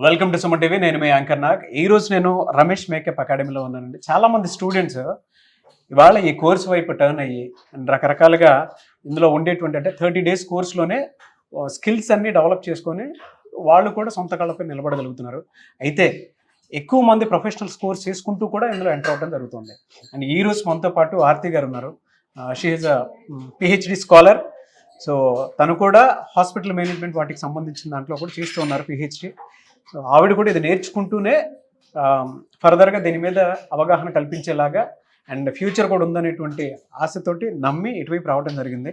Welcome to Suman TV. నేను మీ anchor Nag. ఈ రోజు నేను రమేష్ మేకప్ అకాడమీలో ఉన్నానండి. చాలా మంది స్టూడెంట్స్ ఇవాళ ఈ కోర్స్ వైపు టర్న్ అయ్యి రకరకాలుగా ఇందులో ఉండేటువంటి అంటే 30 days కోర్సులోనే స్కిల్స్ అన్ని డెవలప్ చేసుకొని వాళ్ళు కూడా సొంత కాళ్ళపై నిలబడగలుగుతున్నారు. అయితే ఎక్కువ మంది ప్రొఫెషనల్స్ కోర్స్ చేసుకుంటూ కూడా ఇందులో ఎంటర్ అవ్వడం జరుగుతుంది. అండ్ ఈ రోజు మనతో పాటు ఆర్తి గారు ఉన్నారు. She is a PhD scholar. So తను కూడా హాస్పిటల్ మేనేజ్మెంట్ వాటికి సంబంధించిన దాంట్లో కూడా చేస్తూ ఉన్నారు పిహెచ్డి. సో ఆవిడ కూడా ఇది నేర్చుకుంటూనే ఫర్దర్గా దీని మీద అవగాహన కల్పించేలాగా అండ్ ఫ్యూచర్ కూడా ఉందనేటువంటి ఆశతోటి నమ్మి ఇటువైపు రావడం జరిగింది.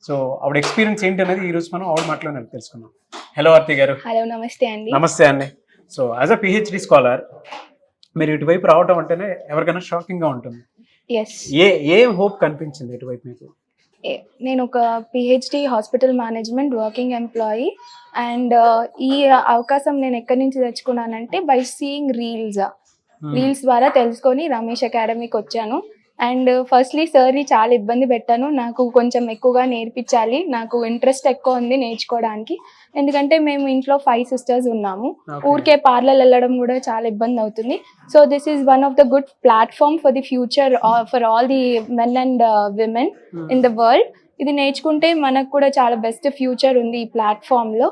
సో ఆవిడ ఎక్స్పీరియన్స్ ఏంటి అనేది ఈరోజు మనం ఆవిడ మాటలోనే తెలుసుకున్నాం. హలో ఆర్తి గారు. హలో, నమస్తే అండి. నమస్తే అండి. So as a PhD scholar మీరు ఇటువైపు రావడం అంటేనే ఎవరికైనా షాకింగ్గా ఉంటుంది. ఏ హోప్ కనిపించింది ఇటువైపు మీకు? నేను ఒక PhD hospital management working employee and ఈ అవకాశం నేను ఎక్కడి నుంచి తెచ్చుకున్నానంటే బై సీయింగ్ రీల్స్ ద్వారా తెలుసుకొని రమేష్ అకాడమీకి వచ్చాను. అండ్ ఫస్ట్లీ సార్ని చాలా ఇబ్బంది పెట్టాను. నాకు కొంచెం ఎక్కువగా నేర్పించాలి, నాకు ఇంట్రెస్ట్ ఎక్కువ ఉంది నేర్చుకోవడానికి. ఎందుకంటే మేము ఇంట్లో 5 sisters ఉన్నాము. ఊరికే పార్లర్ వెళ్ళడం కూడా చాలా ఇబ్బంది అవుతుంది. So this is one of the good platform for the future for all the men and women in the world. ఇది నేర్చుకుంటే మనకు కూడా చాలా బెస్ట్ ఫ్యూచర్ ఉంది ఈ ప్లాట్ఫామ్లో.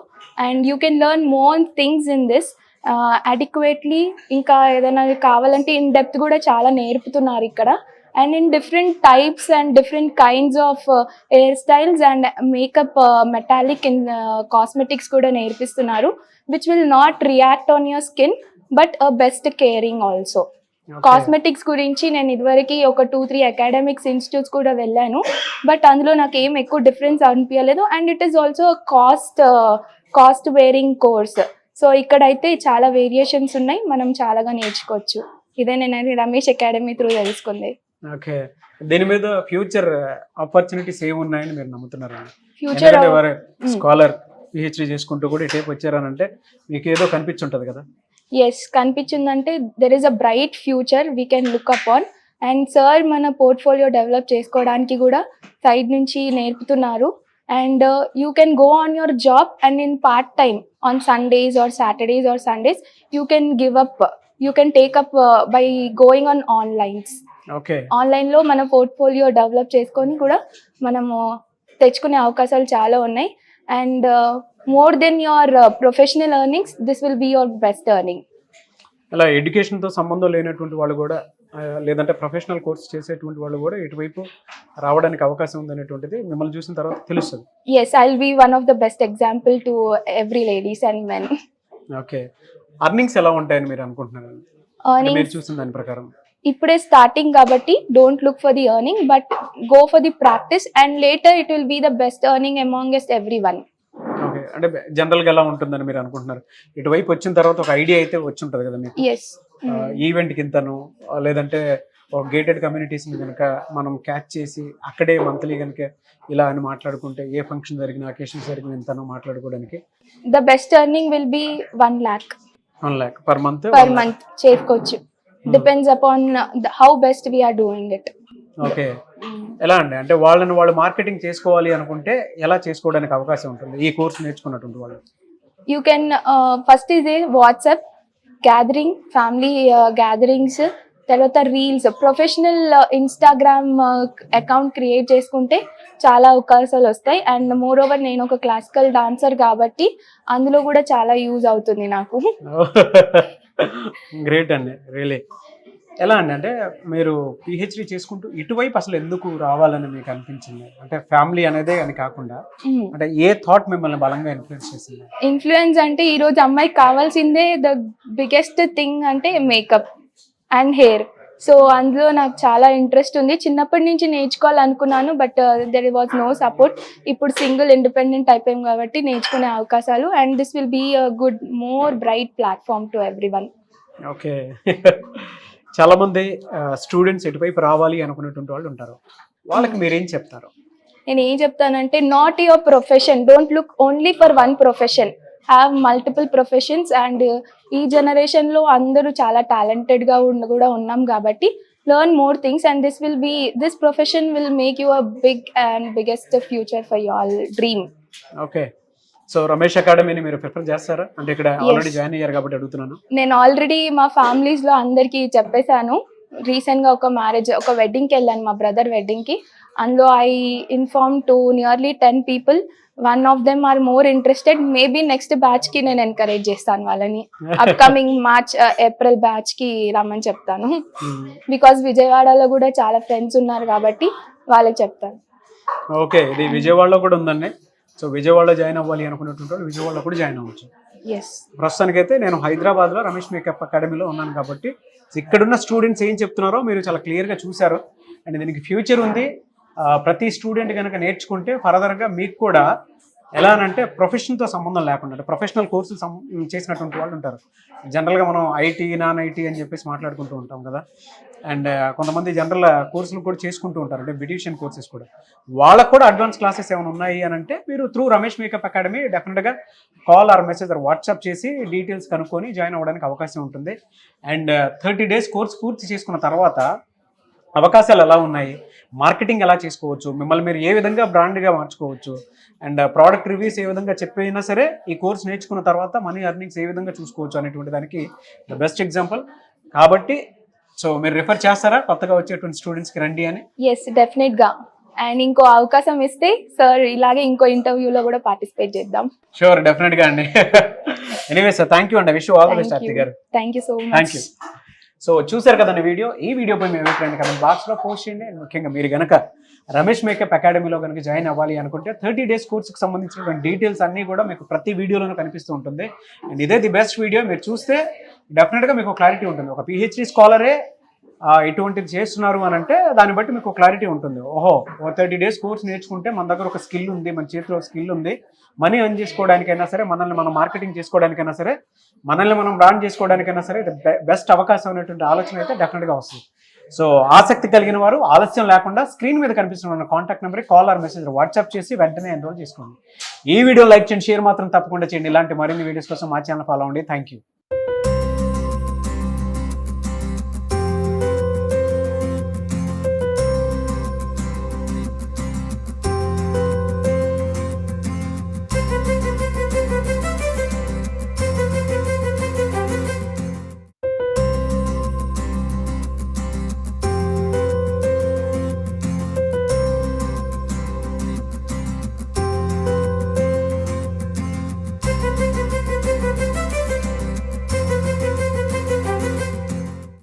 And you can learn more things in this adequately. ఇంకా ఏదైనా కావాలంటే ఇన్ డెప్త్ కూడా చాలా నేర్పుతున్నారు ఇక్కడ. And in different types and different kinds of hairstyles and makeup, metallic and cosmetics kuda nerpistunnaru, which will not react on your skin but a best caring also. Okay. Cosmetics గురించి నేను ఇదివరకు ఒక 2-3 academics institutes కూడా వెళ్ళాను, but అందులో నాకు ఏం ఎక్కువ డిఫరెన్స్ అనిపించలేదు. And it is also cost wearing course. So ఇక్కడైతే చాలా వేరియేషన్స్ ఉన్నాయి, మనం చాలాగా నేర్చుకోవచ్చు. ఇదే నేను రమేష్ అకాడమీ త్రూ తెలుసుకుంది. ఓకే, దీని మీద ఫ్యూచర్ ఆపర్చునిటీస్ ఏమున్నాయని మీరు నమ్ముతున్నారా? ఫ్యూచర్ స్కాలర్ పిహెచ్డి చేసుకుంటూ కూడా ఇటేపు వచ్చారనంటే మీకు ఏదో కనిపించుంటది కదా? ఎస్, కనిపించిందంటే there is a bright future we can look upon. And sir మన పోర్ట్ఫోలియో డెవలప్ చేసుకోవడానికి కూడా సైడ్ నుంచి నేర్పుతున్నారు. And you can go on your job and in part time on Sundays or Saturdays or Sundays you can give up, you can take up by going on onlines. ఆన్లైన్లో మన portfolio develop చేసుకొని కూడా మనము తెచ్చుకునే అవకాశాలు చాలా ఉన్నాయి. And more than your professional earnings, this will be your best earning. అలా ఎడ్యుకేషన్తో సంబంధం లేనటువంటి వాళ్ళు కూడా లేదంటే ప్రొఫెషనల్ కోర్స్ చేసేటువంటి వాళ్ళు కూడా ఇటువైపు రావడానికి అవకాశం ఉందనేటువంటిది మిమ్మల్ని చూసిన తర్వాత తెలుస్తుంది. Yes, I will be one of the best example to every ladies and men. Okay, earnings ఎలా ఉంటాయని మీరు అనుకుంటున్నారు? మీరు చూసిన దాని ప్రకారం ఇప్పుడే స్టార్టింగ్ కాబట్టి don't look for the earning but go for the practice and later it will be the best earning amongst every one. Okay, అంటే జనరల్గా ఎలా ఉంటుందని మీరు అనుకుంటున్నారు? ఇటువైపు వచ్చిన తర్వాత ఒక ఐడియా అయితే వచ్చి ఉంటుంది కదా మీకు? ఎస్, ఈవెంట్కి ఇంతను లేదంటే ఒక గేటెడ్ కమ్యూనిటీస్ని కనుక మనం క్యాచ్ చేసి అక్కడే మంత్లీ కనుక ఇలా అని మాట్లాడుకుంటే ఏ ఫంక్షన్ జరిగిన అకేషన్ జరిగిన ఇంతనో మాట్లాడుకోవడానికి the best earning will be 1 lakh per month చేసుకోవచ్చు. Depends upon how best we are doing it. Okay, ఎలా అండి అంటే వాళ్ళని వాళ్ళు మార్కెటింగ్ చేసుకోవాలి అనుకుంటే ఎలా చేసుకోవడానికి అవకాశం ఉంటుంది ఈ కోర్స్ నేర్చుకున్నటువంటి వాళ్ళు? You can first is a WhatsApp gathering, family gatherings, తర్వాత reels, professional Instagram account create చేసుకుంటే చాలా అవకాశాలు వస్తాయి. అండ్ మోర్ ఓవర్ నేను ఒక క్లాసికల్ డాన్సర్ కాబట్టి అందులో కూడా చాలా యూజ్ అవుతుంది నాకు. గ్రేట్ అండి, రియలీ. ఎలా అండి అంటే మీరు పిహెచ్డి చేసుకుంటూ ఇటువైపు అసలు ఎందుకు రావాలని మీకు అనిపించింది? అంటే ఫ్యామిలీ అనేదే అని కాకుండా అంటే ఏ థాట్ మిమ్మల్ని బలంగా ఇన్ఫ్లుయెన్స్ చేసింది? ఇన్ఫ్లుయెన్స్ అంటే ఈరోజు అమ్మాయికి కావాల్సిందే ద బిగ్గెస్ట్ థింగ్ అంటే మేకప్ అండ్ హెయిర్. సో అందులో నాకు చాలా ఇంట్రెస్ట్ ఉంది. చిన్నప్పటి నుంచి నేర్చుకోవాలనుకున్నాను but there was no support. ఇప్పుడు సింగిల్ ఇండిపెండెంట్ అయిపోయాం కాబట్టి నేర్చుకునే అవకాశాలు. And this will be a good more bright platform to every one. Okay, చాలా మంది స్టూడెంట్స్ ఎటువైపు రావాలి అనుకునేటువంటి వాళ్ళు ఉంటారు, వాళ్ళకి మీరేం చెప్తారు? నేను ఏం చెప్తానంటే not your profession, don't look only for one profession, have multiple professions. And ఈ జనరేషన్లో అందరూ చాలా టాలెంటెడ్గా కూడా ఉన్నాం కాబట్టి learn more things and this profession will make you a big and biggest future for your dream. Okay, so Ramesh అకాడమీని మీరు prefer చేస్తారా? అంటే ఇక్కడ ఆల్రెడీ జాయిన్ అయ్యారు కాబట్టి అడుగుతున్నాను. నేను ఆల్రెడీ మా ఫ్యామిలీస్ లో అందరికి చెప్పేశాను. రీసెంట్ గా ఒక వెడ్డింగ్ కి వెళ్ళాను, మా బ్రదర్ వెడ్డింగ్ కి. అందులో I inform to nearly 10 people. 1 of them are more interested. Maybe next batch కి నేను ఎంకరేజ్ చేస్తాను వాళ్ళని. అప్కమింగ్ మార్చ్ ఏప్రిల్ బ్యాచ్ కి రమ్మని చెప్తాను. బికాస్ విజయవాడలో కూడా చాలా ఫ్రెండ్స్ ఉన్నారు కాబట్టి వాళ్ళకి చెప్తాను. ఓకే, ఇది విజయవాడలో కూడా ఉందండి. సో విజయవాడలో జాయిన్ అవ్వాలి అనుకున్నటువంటి వాళ్ళు విజయవాడలో కూడా జాయిన్ అవ్వచ్చు. ఎస్, ప్రస్తుతానికైతే నేను హైదరాబాద్లో రమేష్ మేకప్ అకాడమీలో ఉన్నాను కాబట్టి ఇక్కడున్న స్టూడెంట్స్ ఏం చెప్తున్నారో మీరు చాలా క్లియర్గా చూశారు. అండ్ దీనికి ఫ్యూచర్ ఉంది. ప్రతి స్టూడెంట్ కనుక నేర్చుకుంటే ఫర్దర్గా మీకు కూడా ఎలా అంటే ప్రొఫెషన్తో సంబంధం లేకుండా, అంటే ప్రొఫెషనల్ కోర్సులు చేసినటువంటి వాళ్ళు ఉంటారు. జనరల్గా మనం ఐటీ నాన్ ఐటీ అని చెప్పేసి మాట్లాడుకుంటూ ఉంటాం కదా. అండ్ కొంతమంది జనరల్ కోర్సులు కూడా చేసుకుంటూ ఉంటారు, అంటే బ్యూటిషియన్ కోర్సెస్ కూడా. వాళ్ళకు కూడా అడ్వాన్స్ క్లాసెస్ ఏమైనా ఉన్నాయి అని అంటే మీరు త్రూ రమేష్ మేకప్ అకాడమీ డెఫినెట్గా call or message or WhatsApp చేసి డీటెయిల్స్ కనుక్కొని జాయిన్ అవ్వడానికి అవకాశం ఉంటుంది. అండ్ 30 days కోర్స్ పూర్తి చేసుకున్న తర్వాత అవకాశాలు ఎలా ఉన్నాయి, మార్కెటింగ్ ఎలా చేసుకోవచ్చు, మిమ్మల్ని మీరు ఏ విధంగా బ్రాండ్గా మార్చుకోవచ్చు, అండ్ ప్రోడక్ట్ రివ్యూస్ ఏ విధంగా చెప్పైనా సరే ఈ కోర్స్ నేర్చుకున్న తర్వాత మనీ ఎర్నింగ్స్ ఏ విధంగా చూసుకోవచ్చు అనేటువంటి దానికి ద బెస్ట్ ఎగ్జాంపుల్. కాబట్టి సో మీరు రిఫర్ చేస్తారా కొత్తగా వచ్చేటువంటి స్టూడెంట్స్కి రండి అని? ఎస్, డెఫినెట్గా. అండ్ ఇంకో అవకాశం ఇస్తే సార్ ఇలాగే ఇంకో ఇంటర్వ్యూలో కూడా పార్టిసిపేట్ చేద్దాం. షూర్, డెఫినెట్గా అండి. ఎనీవే సార్, థ్యాంక్ యూ అండి. Wish all the best Aarti garu. Thank you so much. Thank you. So చూసారు కదండి ఈ వీడియోపై మీ అభిప్రాయాన్ని కమెంట్ బాక్స్లో పోస్ట్ చేయండి. అండ్ ముఖ్యంగా మీరు కనుక రమేష్ మేకప్ అకాడమీలో కనుక జాయిన్ అవ్వాలి అనుకుంటే 30 days కోర్సుకి సంబంధించినటువంటి డీటెయిల్స్ అన్నీ కూడా మీకు ప్రతి వీడియోలోనూ కనిపిస్తూ ఉంటుంది. అండ్ ఇదే ది బెస్ట్ వీడియో. మీరు చూస్తే డెఫినెట్గా మీకు క్లారిటీ ఉంటుంది. ఒక PhD స్కాలరే ఇటువంటిది చేస్తున్నారు అని అంటే దాన్ని బట్టి మీకు క్లారిటీ ఉంటుంది. ఓహో, 30 days కోర్స్ నేర్చుకుంటే మన దగ్గర ఒక స్కిల్ ఉంది, మన చేతిలో స్కిల్ ఉంది. మనీ ఎర్న్ చేసుకోవడానికైనా సరే, మనల్ని మనం మార్కెటింగ్ చేసుకోవడానికైనా సరే, మనల్ని మనం బ్రాండ్ చేసుకోవడానికైనా సరే బెస్ట్ అవకాశం అనేటువంటి ఆలోచన అయితే డెఫినెట్గా వస్తుంది. సో ఆసక్తి కలిగిన వారు ఆలస్యం లేకుండా స్క్రీన్ మీద కనిపిస్తున్న కాంటాక్ట్ నెంబర్కి కాల్ ఆర్ మెసేజ్ వాట్సాప్ చేసి వెంటనే ఎన్రోల్ చేసుకోండి. ఈ వీడియో లైక్ చేయండి, షేర్ మాత్రం తప్పకుండా చేయండి. ఇలాంటి మరిన్ని వీడియోస్ కోసం మా ఛానల్ ఫాలో అవ్వండి. Thank you.